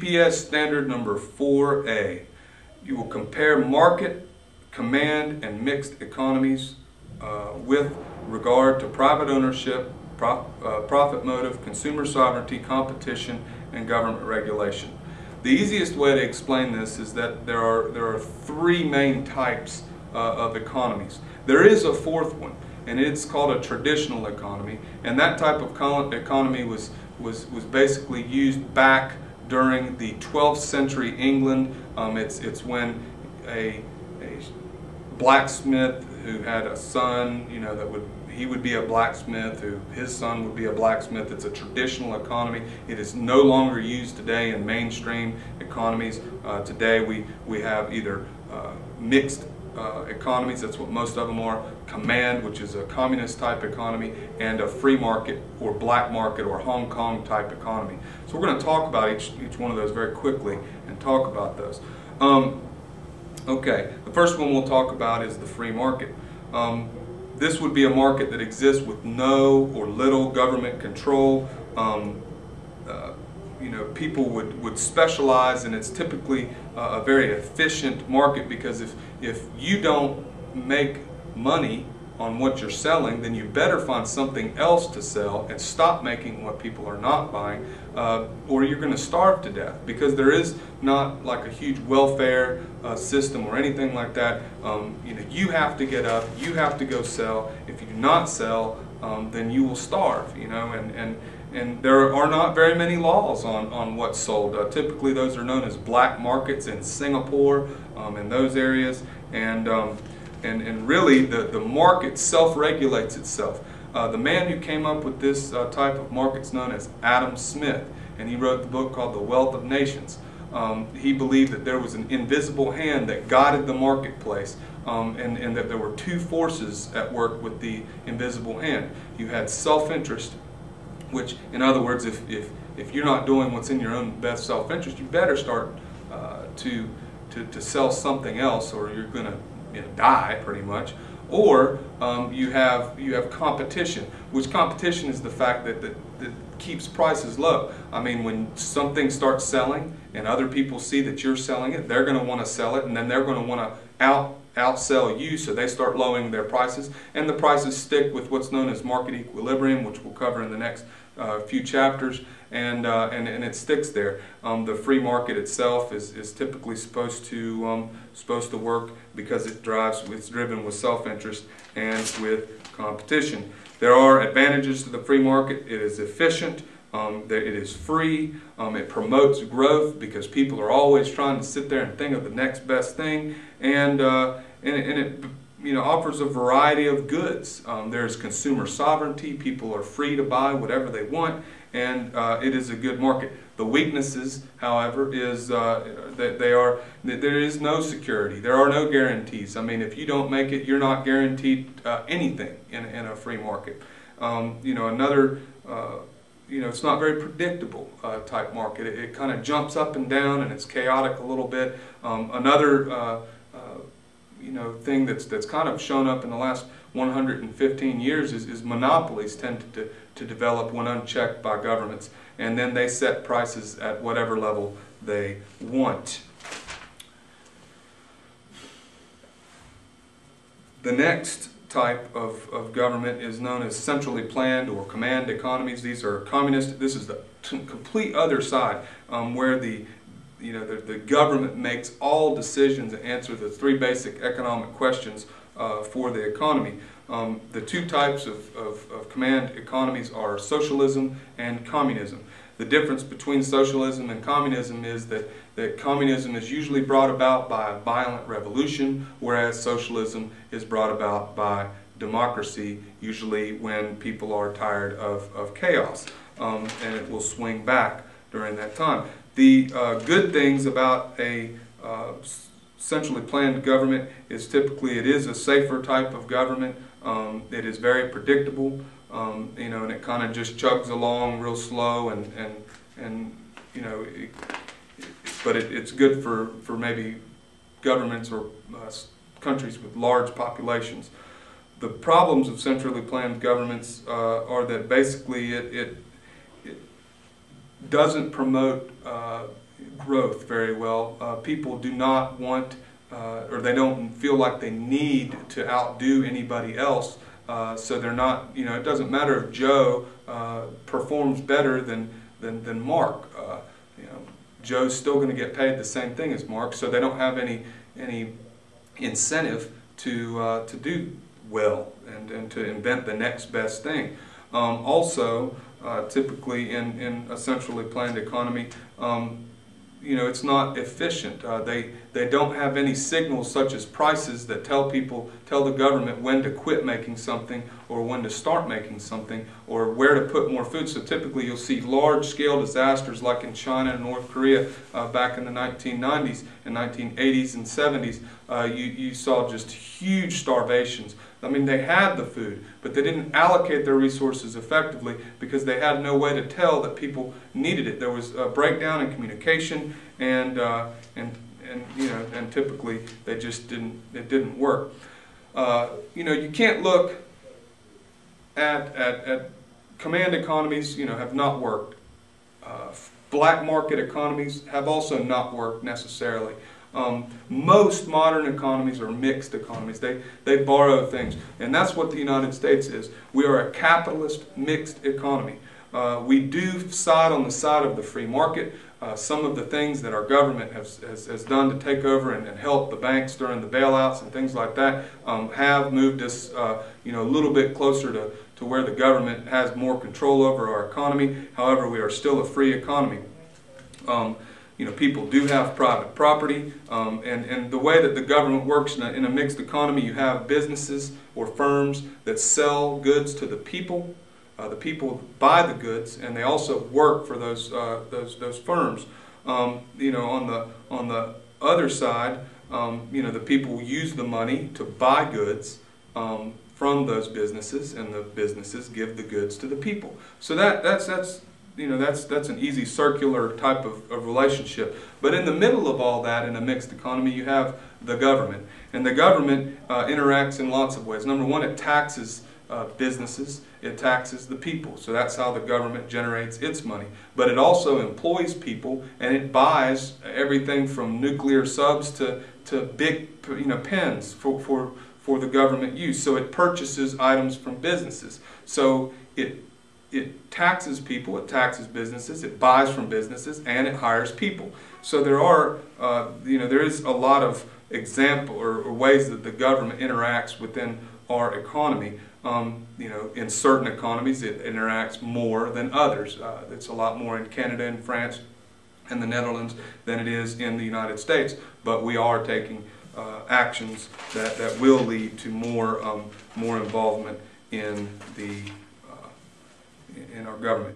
EPS standard number 4A. You will compare market, command, and mixed economies with regard to private ownership, profit motive, consumer sovereignty, competition, and government regulation. The easiest way to explain this is that there are three main types of economies. There is a fourth one, and it's called a traditional economy, and that type of economy was basically used back during the 12th century England. It's when a blacksmith who had a son, you know, he would be a blacksmith, his son would be a blacksmith. It's a traditional economy. It is no longer used today in mainstream economies. Today we have either mixed economies, that's what most of them are, command, which is a communist type economy, and a free market or black market or Hong Kong type economy. So we're going to talk about each one of those very quickly and talk about those. Okay, the first one we'll talk about is the free market. This would be a market that exists with no or little government control. You know, people would specialize, and it's typically a very efficient market, because if you don't make money on what you're selling, then you better find something else to sell and stop making what people are not buying, or you're going to starve to death, because there is not like a huge welfare system or anything like that. You know, you have to get up, you have to go sell. If you do not sell, then you will starve. You know, and there are not very many laws on what's sold. Typically, those are known as black markets in Singapore, in those areas, and really the market self-regulates itself. The man who came up with this type of market is known as Adam Smith, and he wrote the book called The Wealth of Nations. He believed that there was an invisible hand that guided the marketplace, and that there were two forces at work with the invisible hand. You had self-interest, which, in other words, if you're not doing what's in your own best self-interest, you better start to sell something else, or you're going to die pretty much. Or you have competition, which competition is the fact that keeps prices low. I mean, when something starts selling and other people see that you're selling it, they're going to want to sell it, and then they're going to want to outsell you, so they start lowering their prices, and the prices stick with what's known as market equilibrium, which we'll cover in the next few chapters, and it sticks there. The free market itself is typically supposed to work because it's driven with self-interest and with competition. There are advantages to the free market. It is efficient. It is free. It promotes growth because people are always trying to sit there and think of the next best thing, and it offers a variety of goods. There's consumer sovereignty. People are free to buy whatever they want, and it is a good market. The weaknesses, however, is that there is no security. There are no guarantees. I mean, if you don't make it, you're not guaranteed anything in a free market. It's not very predictable type market. It kind of jumps up and down, and it's chaotic a little bit. Another thing that's kind of shown up in the last 115 years is monopolies tend to develop when unchecked by governments, and then they set prices at whatever level they want. The next type of government is known as centrally planned or command economies. These are communist. This is the complete other side, where the government makes all decisions and answers the three basic economic questions for the economy. The two types of command economies are socialism and communism. The difference between socialism and communism is that communism is usually brought about by a violent revolution, whereas socialism is brought about by democracy, usually when people are tired of chaos, and it will swing back during that time. The good things about a centrally planned government is typically it is a safer type of government. It is very predictable, and it kind of just chugs along real slow, but it's good for maybe governments or countries with large populations. The problems of centrally planned governments are that basically it doesn't promote growth very well. People do not want, or they don't feel like they need to outdo anybody else. So they're not, it doesn't matter if Joe performs better than Mark. Joe's still going to get paid the same thing as Mark, so they don't have any incentive to do well and to invent the next best thing. Also, typically in a centrally planned economy, it's not efficient. They don't have any signals such as prices that tell the government when to quit making something or when to start making something or where to put more food. So typically you'll see large-scale disasters like in China and North Korea back in the 1990s and 1980s and 70s. You saw just huge starvations. I mean, they had the food, but they didn't allocate their resources effectively because they had no way to tell that people needed it. There was a breakdown in communication, and typically they just didn't. It didn't work. You can't look at command economies. Have not worked. Black market economies have also not worked necessarily. Most modern economies are mixed economies. They borrow things. And that's what the United States is. We are a capitalist mixed economy. We do side on the side of the free market. Some of the things that our government has done to take over and help the banks during the bailouts and things like that have moved us a little bit closer to where the government has more control over our economy. However, we are still a free economy. People do have private property, and the way that the government works in a mixed economy, you have businesses or firms that sell goods to the people. The people buy the goods, and they also work for those firms. On the other side, the people use the money to buy goods from those businesses, and the businesses give the goods to the people. So that's an easy circular type of relationship. But in the middle of all that, in a mixed economy, you have the government. And the government interacts in lots of ways. Number one, it taxes businesses, it taxes the people. So that's how the government generates its money. But it also employs people, and it buys everything from nuclear subs to big pens for the government use. So it purchases items from businesses. So it taxes people, it taxes businesses, it buys from businesses, and it hires people. So there is a lot of example or ways that the government interacts within our economy. In certain economies it interacts more than others. It's a lot more in Canada and France and the Netherlands than it is in the United States. But we are taking actions that will lead to more involvement in our government.